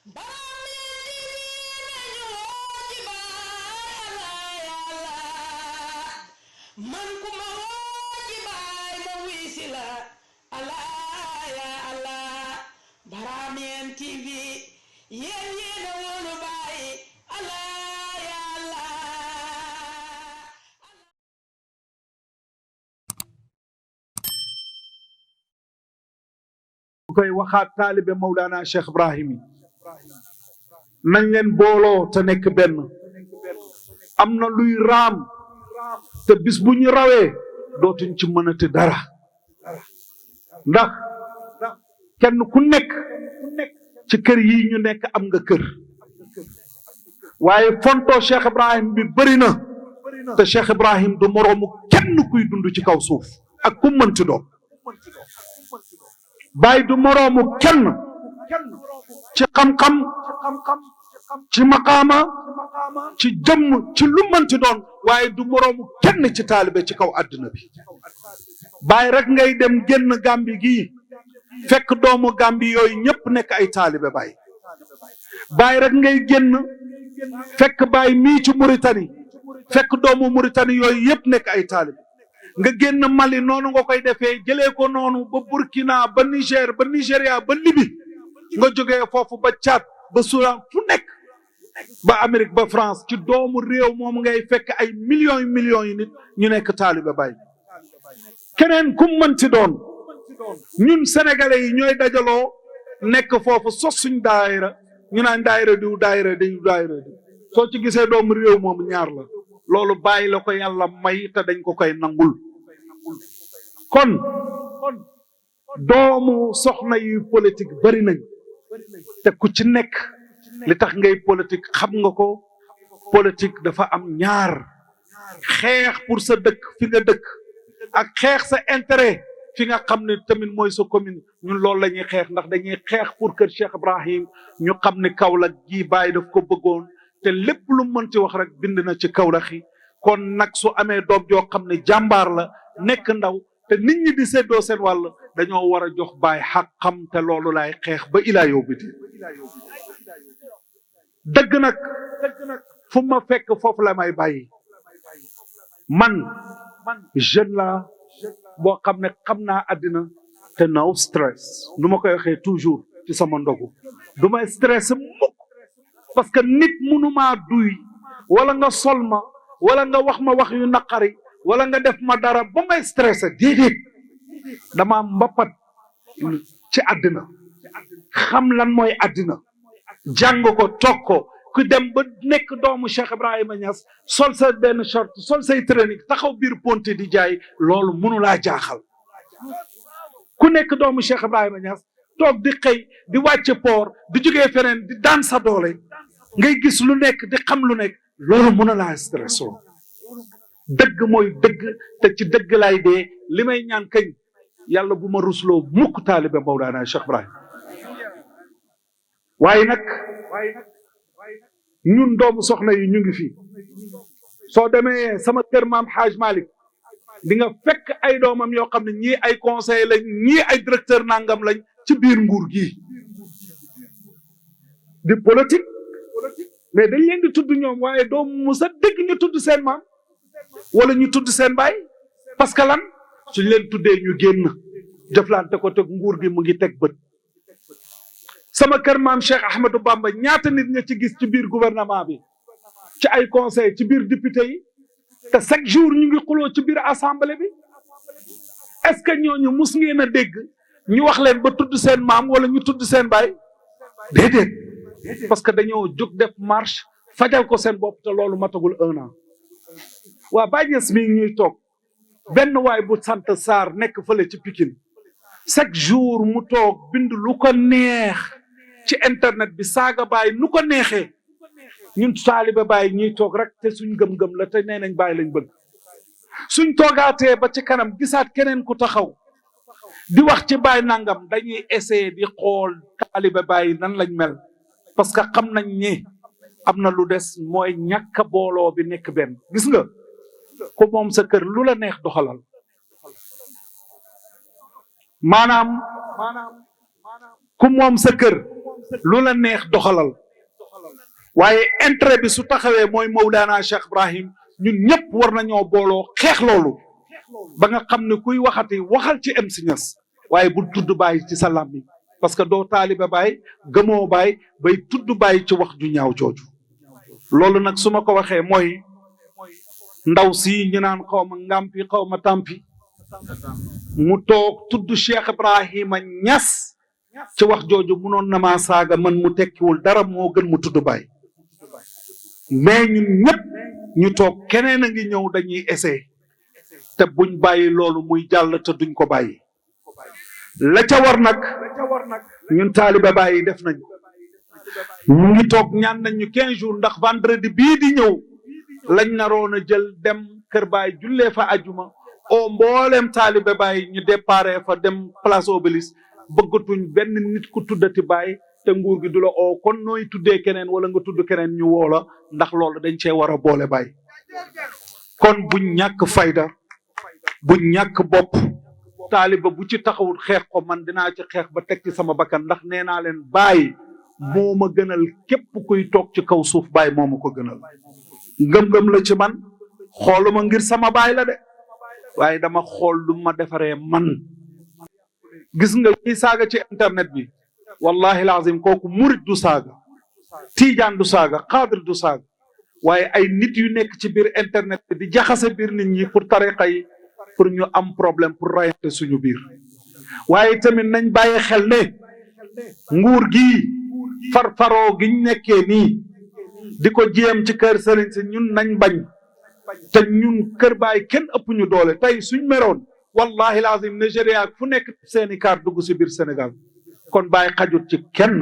man ku ma woo ci baay ma wuy si la allah ya allah Barameen TV yéen yéen a wóolu baay allah ya allah. bu koy waxaat taalibe Mawlana Cheikh Ibrahim yi nañ leen booloo te nekk benn am na luy raam te bis bu ñu rawee dootuñ ci mënati dara ndax kenn ku nekk ci kër yi ñu nekk am nga kër waaye fontoo Cheikh Ibrahim bi bëri na te Cheikh Ibrahim du moroomu kenn kuy dund ci kaw suuf ak ku mënti doon Baay du moroomu kenn ci xam-xam ci maqaama ci jëmm ci lu mënti doon waaye du moroomu kenn ci taalibe ci kaw àdduna bi Baay rek ngay dem génn Gàmbi gii fekk doomu Gàmbi yooyu ñëpp nekk ay taalibe Baay rek ngay génn fekk Baay mii ci Mauritanie fekk doomu Mauritanie yooyu yëpp nekk ay taalibe nga génn Mali noonu nga koy defee jëlee ko noonu ba Burkina ba Niger ba Nigéria ba Libye nga jógee foofu ba Tchad ba Soudan fu nekk ba Amérique ba France ci doomu réew moom ngay fekk ay millions yi nit ñu nekk taalibe Baay keneen ku mënti doon ñun sénégalais yi ñooy dajaloo nekk foofu sos suñ daayira ñu naan daayira diw soo ci gisee doomu réew moom ñaar la loolu Baay la ko yàlla may te dañ ko koy nangul kon doomu soxna yu politique bari nañ te ku ci nekk li tax ngay politique xam nga ko politique dafa am ñaar xeex pour sa dëkk fi nga dëkk ak xeex sa intérêt fi nga xam ne tamit mooy sa commune ñun loolu la ñuy xeex ndax dañuy xeex pour kër Cheikh Ibrahim ñu xam ne Kaolack gii Baay daf ko bëggoon te lépp lu mënti wax rek bind na ci Kaolack yi kon nag su amee doom joo xam ne jàmbaar la nekk ndaw te nit ñi di séddoo seen wàll dañoo war a jox Baay xaqam te loolu laay xeex ba ilaa yow bi dëgg nag fu ma fekk foofu la may bàyyi man jeune la boo xam ne xam naa àddina te no stress nu ma koy waxee toujours ci sama ndogu du may stress mukk parce que nit mënumaa duy wala nga sol ma wala nga wax ma wax yu naqari wala nga def ma dara ba may stressé déedéet dama mbappat ci àddina xam lan mooy àddina jàng ko toog ko ku dem ba nekk doomu Cheikh Ibrahima Niass sol sa benn short sol say training taxaw biir ponte di jaay loolu mënu laa jaaxal ku nekk doomu Cheikh Ibrahima Niass toog di xëy di wàcce poor di jógee feneen di daan sa doole ngay gis lu nekk di xam lu nekk loolu mën a laa stressé dëgg mooy dëgg te ci dëgg laay dee li may ñaan kañ yàlla bu ma rusloo mukk taalibe Mawlana Cheikh Ibrahim waaye nag ñun doomu soxna yi ñu ngi fi soo demee sama kër maam Haaj Malick di nga fekk ay doomam yoo xam ne ñii ay conseil lañ ñii ay directeur nangam lañ ci biir nguur gi di politique mais dañ leen di tudd ñoom waaye doomu musa dégg ñu tudd seen maam wala ñu tudd seen baay parce que lan suñ leen tuddee ñu génn jëflante ko teg nguur gi mu ngi teg bët sama kër maam Cheikh Ahmadou Bamba ñaata nit nga ci gis ci biir gouvernement bi ci ay conseil ci biir député yi te chaque jour ñu ngi xuloo ci biir assemblée bi est-ce que ñooñu mus ngeen a dégg ñu wax leen ba tudd seen maam wala ñu tudd seen baay déedéet parce que dañoo jóg def marche fajal ko seen bopp te loolu matagul 1 an waa Baye Niass mi ñuy toog benn waay bu sant Sarr nekk fële ci Pikine chaque jour mu toog bind lu ko neex ci internet bi saaga Baye nu ko neexee ñun taalibe Baye ñuy toog rek te suñ gëm-gëm la te nee nañ Baye lañ bëgg suñ toogaatee ba ci kanam gisaat keneen ku taxaw di wax ci Baye nangam dañuy essayer di xool taalibe Baye nan lañ mel parce que xam nañ ni am na lu des mooy ñàkk booloo bi nekk benn gis nga ko moom sa kër lu la neex doxalal maanaam ku moom sa kër lu la neex doxalal waaye intérêt bi su taxawee mooy Mawlana Cheikh Ibrahim ñun ñëpp war nañoo booloo xeex loolu ba nga xam ne kuy waxati waxal ci MC Niass waaye bul tudd Baay ci sa làmmiñ parce que doo taalibe Baay gëmoo Baay bay tudd Baay ci wax ju ñaaw jooju loolu nag su ma ko waxee mooy ndaw si ñu naan xaw ma ngàmpi xaw ma tàmpi mu toog tudd Cheikh Ibrahima Niass ci wax jooju munoon na maa saaga man mu tekkiwul dara moo gën mu tudd Baay mais ñun ñëpp ñu toog keneen a ngi ñëw dañuy essayer te buñ bàyyi loolu muy jàll te duñ ko bàyyi la ca war nag ñun taalibe Baay def nañ ñu ngi toog ñaan nañ ñu 15 jours ndax vendredi bii di ñëw lañ naroon a jël dem kër Baay jullee fa ajuma o mboolem taalibe Baay ñu déparé fa dem place Obélisque bëggatuñ benn nit ku tuddati Baay te nguur gi du la oo kon nooy tuddee keneen wala nga tudd keneen ñu woo la ndax loolu dañ cee war a boole Baay kon buñ ñàkk fayda buñ ñàkk bopp taaliba bu ci taxawul xeex ko man dinaa ci xeex ba teg ci sama bakkan ndax nee naa leen Baay moo ma gënal képp kuy toog ci kaw suuf Baay moo ma ko gënal ngëm-ngëm la ci man xooluma ngir sama Baay la de waaye dama xool lu ma defaree man gis nga ñi saaga ci internet bi wallahi lazim kooku murit du saaga tiijaan du saaga xaadir du saaga waaye ay nit yu nekk ci biir internet bi di jaxase biir nit ñi pour tariqa yi pour ñu am problème pour rayante suñu biir waaye tamit nañ bàyyi xel ne nguur gi farfaroo giñ nekkee nii di ko jéem ci kër sëriñ si ñun nañ bañ te ñun kër Baay kenn ëpp ñu doole tey suñ meroon wallahi lazim Nigéria fu nekk seeni kaar dugg si biir Sénégal kon Baay xajut ci kenn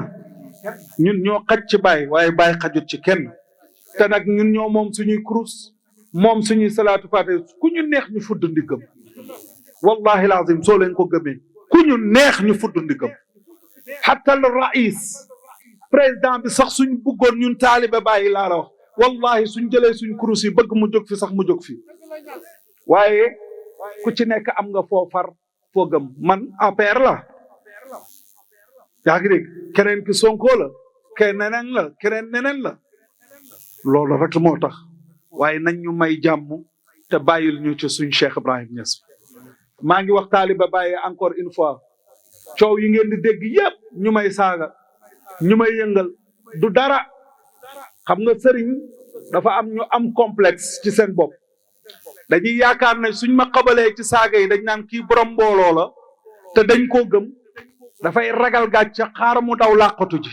ñun ñoo xaj ci Baay waaye Baay xajut ci kenn te nag ñun ñoo moom suñuy kurus moom suñuy salaatu faate ku ñu neex ñu fudd ndiggam wallahi lazim soo leen ko gëmee ku ñu neex ñu fudd ndiggam hatta le rais président bi sax suñ bëggoon ñun taalibe Baay laa la wax wallahi suñ jëlee suñ kurus yi bëgg mu jóg fi sax mu jóg fi waaye ku ci nekk am nga foo far foo gëm man APR la yaa ngi dégg keneen ki Sonko la keneen neneen la loolu rek moo tax waaye nañ ñu may jàmm te bàyyil ñu ci suñ Cheikh Ibrahim Niass maa ngi wax taaliba Baay encore une fois coow yi ngeen di dégg yépp ñu may saaga ñu may yëngal du dara xam nga sëriñ dafa am ñu am complexe ci seen bopp dañuy yaakaar ne suñ ma xabalee ci saaga yi dañ naan kii borom mbooloo la te dañ koo gëm dafay ragal gàcce xaar mu daw làqatu ji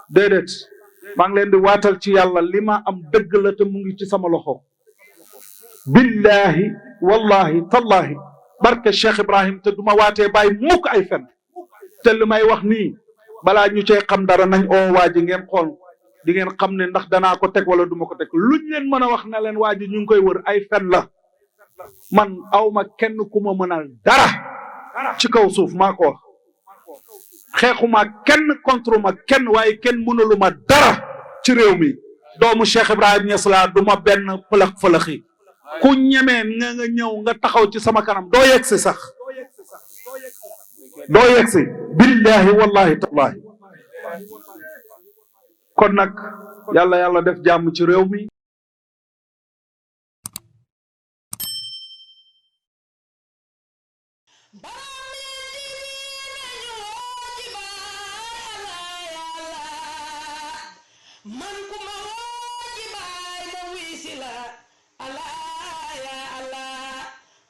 déedéet maa ngi leen di waatal ci yàlla li ma am dëgg la te mu ngi ci sama loxo billahi wallahi tallahi barke Cheikh Ibrahim te duma waatee bàyyi mukk ay fen te li may wax nii balaa ñu cee xam dara nañ oo waa ji ngeen xool di ngeen xam ne ndax danaa ko teg wala duma ko teg luñ leen mën a wax na leen waa ji ñu ngi koy wër ay fen la man awma kenn ku ma mënal dara ci kaw suuf maa ko wax xeexuma kenn contre ma kenn waaye kenn mënaluma dara ci réew mi doomu Cheikh Ibrahim Niass laa du ma benn fëlëx-fëlëxi ku ñemeen nga ñëw nga taxaw ci sama kanam doo yegg si sax doo yegg si billahi wallahi tallahi kon nag yàlla def jàmm ci réew mi man ku ma woo ci Baay ma wuy si la Allah ya Allah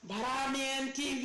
Barameen TV